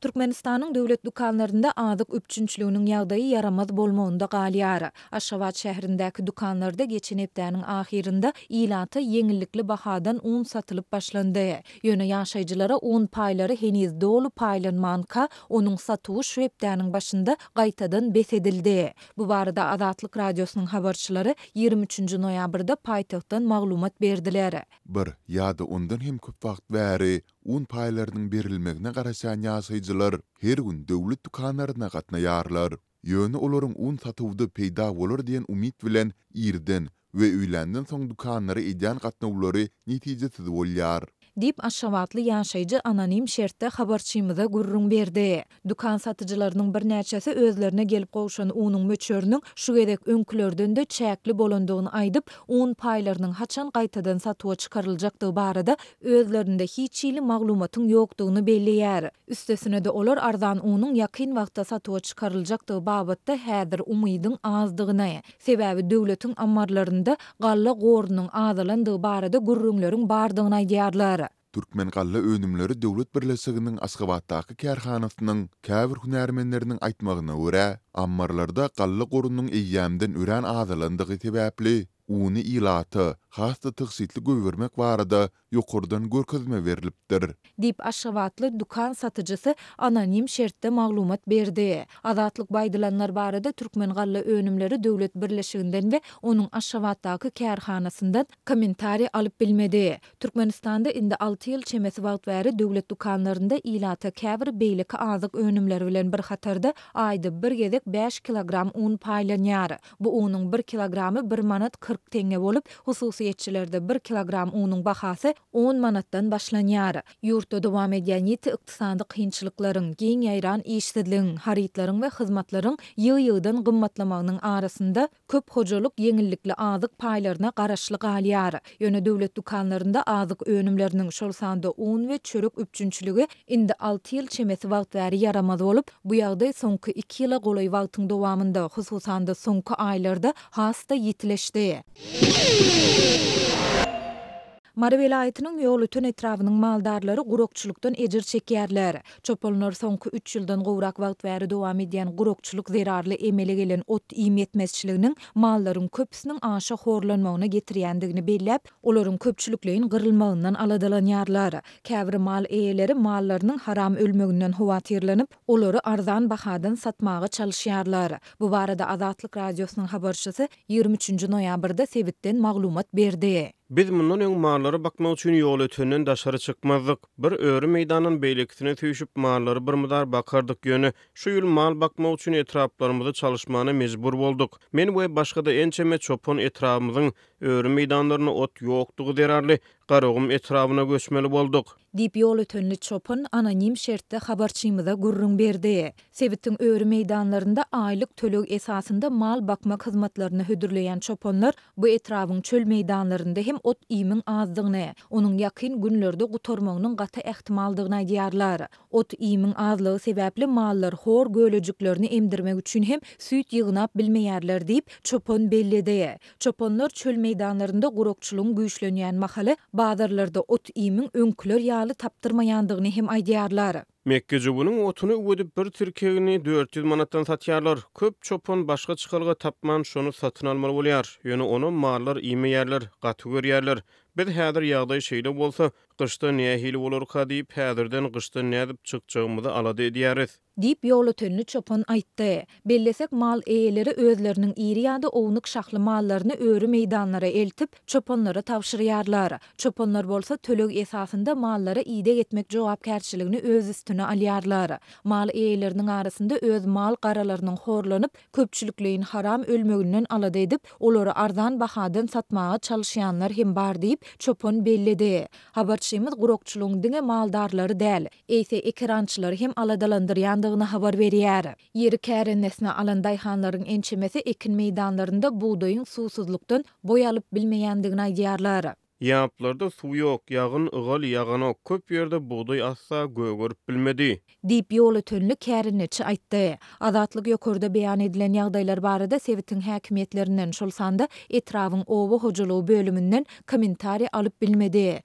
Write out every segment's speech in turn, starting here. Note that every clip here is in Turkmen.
Türkmenistanyň döwlet dukanlarynda azyk üpçünçliginiň ýagdaýy yaramaz bolmagynda galýar. Aşgabat şäherindäki dukanlarda geçen hepdäniň ahirinde ýylaty ýeňillikli bahadan un satylyp başlandy. Ýöne ýaşaýjylara un paýlary heniz dolu paýlanmanka onuň satywy şu hepdäniň başynda gaýtadan besedildi. Bu barada Azatlyk radiosynyň habarçylary 23 noýabrda paýtagtdan maglumat berdiler. Bir ýa-da ondan hem köp wagt bäri un paýlarynyň berilmegine garaşan ýaşaýjylar her gün döwlet dukanlaryna gatnaýarlar. Ýöne olaryň un satywdy peýda bolar diýen umyt bilen irden we üýlenden soň dukanlary edýän gatnawlary netijesiz bolýar. Dip Aşgabatly ýaşaýjy anonim şertde habarçymyza gurrun berdi. Dukan satyjylarynyň bir näçesi özlerine gelip gowşan unyň möçörüniň şu gedek öňkülerden de çäkli bolandygyny aýdyp, un paýlarynyň haçan gaýtadan satywa çykaryljakdygy barada özlerinde hiç ýyly maglumatyň ýokdugyny belliýär. Üstesine de olar arzan unyň ýakyn wagtda satywa çykaryljakdygy babatda häzir umydyň azdygyny, sebäbi döwletiň ammarlarynda galla gorunyň azalandygy barada gurrunlaryň bardygyny aýdýarlar. Türkmen galla önümleri döwlet birleşiginiň Aşgabatdaky kärhanasynyň käbir hünärmenleriniň aýtmagyna görä, ammarlarda galla gorunyň eýýämden ören azalandygy sebäpli uny ýylaty, hasta tyksitli göwürmek barada ýokurdan görkezme berilipdir. Dip Aşgabatly dukan satyjysy anonim şertde maglumat berdi. Azatlyk baýdylanlar barada Türkmen galla önümleri döwlet birleşiginden we onuň Aşgabatdaky kärhanasyndan kommentari alyp bilmedi. Türkmenistanda indi 6 ýyl çemesi wagt bäri döwlet dukanlarynda ýylata käbir beýleki azyk önümleri bilen bir hatarda aýda bir gezek 5 kilogram un paýlanýar. Bu unyň 1 kilogramy 1 manat 40 teňe bolup, hususiýetçilerde 1 kilogram unyň bahasy 10 manatdan başlanýar. Ýurtda dowam edýän ýeti ykdysady kynçylyklaryň, giň ýaýran işsizligiň, haritlaryň we hyzmatlaryň ýygy-ýygydan gymmatlamagynyň arasynda köp hojalyk ýeňillikli azyk paýlaryna garaşly galýar. Ýöne döwlet dukanlarynda azyk önümleriniň şol sanda un we çörek üpçünçligi indi 6 ýyl çemesi wagt bäri yaramaz bolup, bu ýagdaý soňky 2 ýyla goly wagtyň dowamynda, hususanda soňky aýlarda hasta ýitileşdi. Mara welaýatynyň ýol ötün etrawynyň maldarlary gurokçulukdan ejir çekýärler. Çopanlar soňky 3 ýyldan gowrak wagt bäri dowam edýän gurokçuluk zerarly emele gelen ot iýmetmezçiliginiň mallaryň köpüsiniň aşa horlanmagyna getirýändigini belläp, olaryň köpçülükleýin gyrylmagyndan aladalanýarlar. Käbir mal eýeleri mallarynyň haram ölmeginden howatyrlanyp, olary arzan bahadan satmagy çalyşýarlar. Bu barada Azatlyk radiosynyň habarçysy 23 noýabrda Sebitden maglumat berdi. Biz mundan öň mallara bakmak üçin ýol ötünden daşary çykmazdyk. Bir öýri meýdanyň beýlekine tüýşüp mallary bir mudar bakardyk ýöne. Şu ýyl mal bakmak üçin etraplarymyzda çalışmagyna mejbur bolduk. Men we başga-da ençeme çopon etrapymyzyň öýri meýdanlaryna ot ýokdugy derarly garagym etrabyna göçmeli bolduk. Dip ýol ötünli çopon anonim şertde habarçymyza gurrun berdi. Sebitiň öýri meýdanlarynda aýlyk tölegi esasynda mal bakmak hyzmatlaryny hödürleýän çoponlar bu etrabyň çöl meýdanlarynda hem ot iýmiň azdygyny, onuň ýakyn günlerde gutormagynyň gata ähtimaldygyny aýdýarlar. Ot iýmiň azlygy sebäpli mallar hor gölejiklerini emdirmek üçin hem süýt ýygnap bilmeýärler diýip çopon bellidi. Çoponlar çöl meýdanlarynda gurokçulugyň güýçlenýän mahaly bazarlarda ot iýmiň öňküler ýaly tapdyrmaýandygyny hem aýdýarlar. Mekkejubunyň otunu ödüp bir tirkegini 400 manatdan satýarlar. Köp çopon başga çykalga tapman şonu satyn almaly bolýar. Ýöne onu mallar iýmeýärler, gaty görýärler. Biz häzir ýagdaý şeýle bolsa, gyşda nähili bolarka diýip häzirden gyşda nädip çykjagymyzy alady edýäris. Dip ýol ötünli çopon aýtdy. Bellesek mal eýeleri özleriniň iri ýa-da ownyk şahly mallaryny öýri meýdanlara eltip, çoponlara tawşyrýarlar. Çoponlar bolsa töleg esasynda mallary ýyda etmek jogapkärçiligini öz üstüne alýarlar. Mal eýeleriniň arasynda öz mal garalarynyň horlanyp, köpçülükleýin haram ölmeginden alady edip, olary arzan bahadan satmagy çalyşýanlar hem bar diýip çopon bellidi. Habarçymyz gurokçulugyň diňe maldarlary däl, eýse ekrançylary hem aladalandyrýandygyny habar berýär. Ýeri kärennesine alan daýhanlaryň ençemesi ekin meýdanlarynda buğdaýyň susuzlukdan boýalyp bilmeýändigini aýdýarlar. Ýaplarda suw ýok, ýagyn ygal ýagana köp ýerde buğday assa gögörüp bilmedi. Dip ýol ötünli kärenneçi aýtdy. Azatlyk ýokurda beýan edilen ýagdaýlar barada Sebitiň häkimetlerinden şol sanda etrawyň owa hojalygy bölümünden kommentari alyp bilmedi.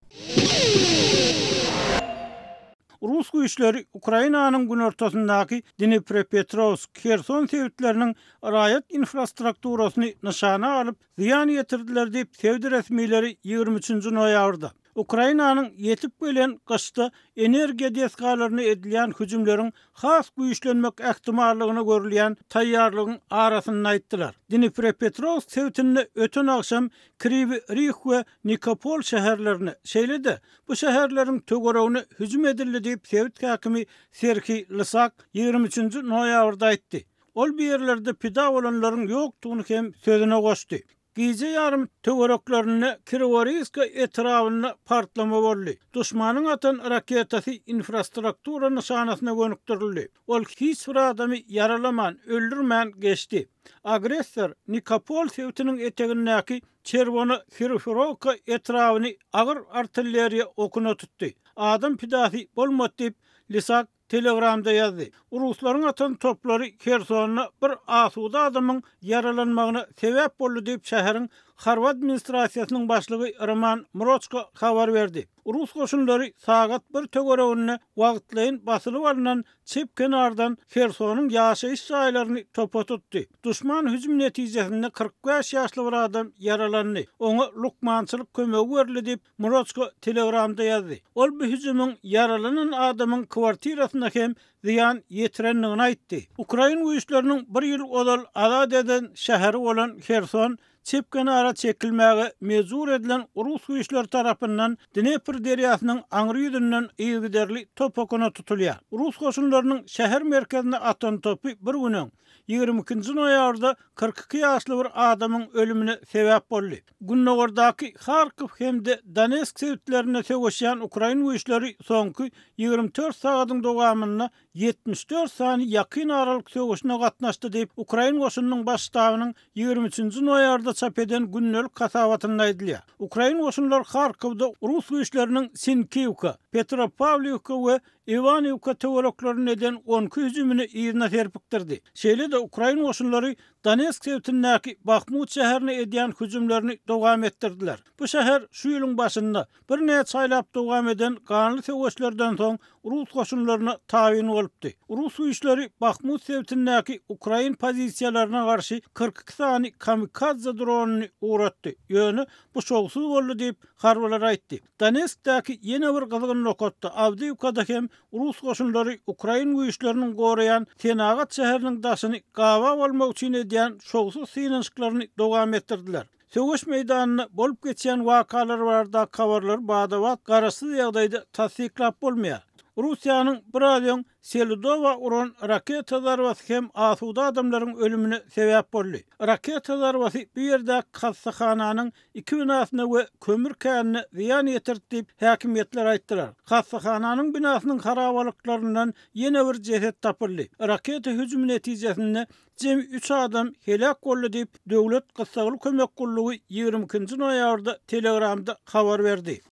Rus güýçleri Ukrainanyň gün ortasyndaky Dnipropetrovsk, Kherson sewitleriniň raýat infrastrukturasyny nişana alyp ziýan ýetirdiler diýip sewdi resmiýleri 23-nji noýabrda Ukrainanyň ýetip gelen gyşda energiýa deskalaryna edilen hüjümleriň has güýçlenmek ähtimallygyny görülýän taýýarlygyň arasyny aýtdylar. Dnipropetrovsk sewitinde öten akşam Kryvyi Rih we Nikopol şäherlerine şeýledi. Bu şäherleriň tögeregine hüjüm edildi diýip sewit häkimi Serhiy Lysak 23-nji noýabrda aýtdy. Ol bir ýerlerde pida bolanlaryň ýokdugyny hem sözüne goşdy. Gece yarım tögereklerine Krivoriyska etrawyna partlama boldy. Duşmanyň atan raketasi infrastruktura nişanasyna gönükdirildi. Ol hiç bir adamy yaralaman, öldürmän geçdi. Agressor Nikopol sewitiniň etegindäki Çerwony Firfirovka etrawyny agyr artilleriýa okuna tutdy. Adam pidasy bolmady diýip Lysak Telegramda yazdy. Ruslaryň atan toplary Khersonna bir asuda adamyň yaralanmagyna sebäp boldy diýip şäheriň Harward administrasiýasynyň başlygy Roman Mrochko habar berdi. Rus goşunlary sagat bir tögeregine wagtlaýyn basylyp alynan çep kenardan Khersonyň ýaşaýyş jaýlaryny topa tutdy. Duşman hüjüm netijesinde 45 ýaşly bir adam yaralandy. Oňa lukmançylyk kömegi berildi diýip Mrochko Telegramda yazdy. Ol bu hüjümüň yaralanan adamyň kwartirasyna hem ziýan ýetirenligini aýtdy. Ukraina güýçleriniň bir ýyl odal azad eden şäheri bolan Kherson çep kenara çekilmäge mezur edilen Rus güýçleri tarapyndan Dnepr derýasynyň aňry ýüzünden ýygyderli top okuna tutulýar. Rus goşunlarynyň şäher merkezine atan topu bir günüň 22-nji noýabrda 42 ýaşly bir adamyň ölümine sebäp boldy. Günnägerdaky Kharkiv hemde Donetsk sewitlerine sögeşýän Ukraina güýçleri soňky 24 sagatyň dowamynda 74 sany ýakyn aralyk sögeşine gatnaşdy diýip Ukraina goşunynyň baş ştabynyň 23-nji noýabrda çap eden günnelik kasabatynda aýdylýar. Ukraina goşunlary Kharkivda Rus güýçleriniň Sinkivka, Petropavlivka we Ivanivka töwereklerine eden 12 hüjümini ýerine serpikdirdi. Şeýle-de Ukraina goşunlary Donetsk sewitindäki Bakhmut şäherine edýän hüjümlerini dowam etdirdiler. Bu şäher şu ýylyň başynda bir näçe aýlap dowam eden ganly sögeşlerden soň Rus goşunlaryna tabyn bolupdy. Rus güýçleri Bakhmut sewitindäki Ukraina pozisiýalaryna garşy 42 sany kamikadze dronunu uğratdy. Ýöne bu şoğsuz boldy diýip harbalar aýtdy. Donetskdäki ýene bir gyzygyny nokatda Avdiivkada hem Rus goşunlary Ukraina güýçleriniň goraýan Tenagat şäheriniň daşyny gawa bolmak üçin edýän şoğsuz sýnançyklaryny dowam etdirdiler. Sögeş meýdanyna bolup geçýän wakalar barada habarlar badabat garaşsyz ýagdaýda tasdiklap bolmaýar. Rusiýanyň bir avion Seludova uran raketa zarwasy hem asuda adamlaryň ölümine sebäp boldy. Raketa zarwasy bu ýerde hassahananyň 2 binasyna we kömür känine ziýan ýetirdi diýip häkimetler aýtdylar. Hassahananyň binasynyň harabalyklaryndan ýene bir ceset tapyldy. Raketa hüjümi netijesinde jemi 3 adam helak boldy diýip döwlet gysgaly kömek gullugy 22-nji noýabrda Telegramda habar berdi.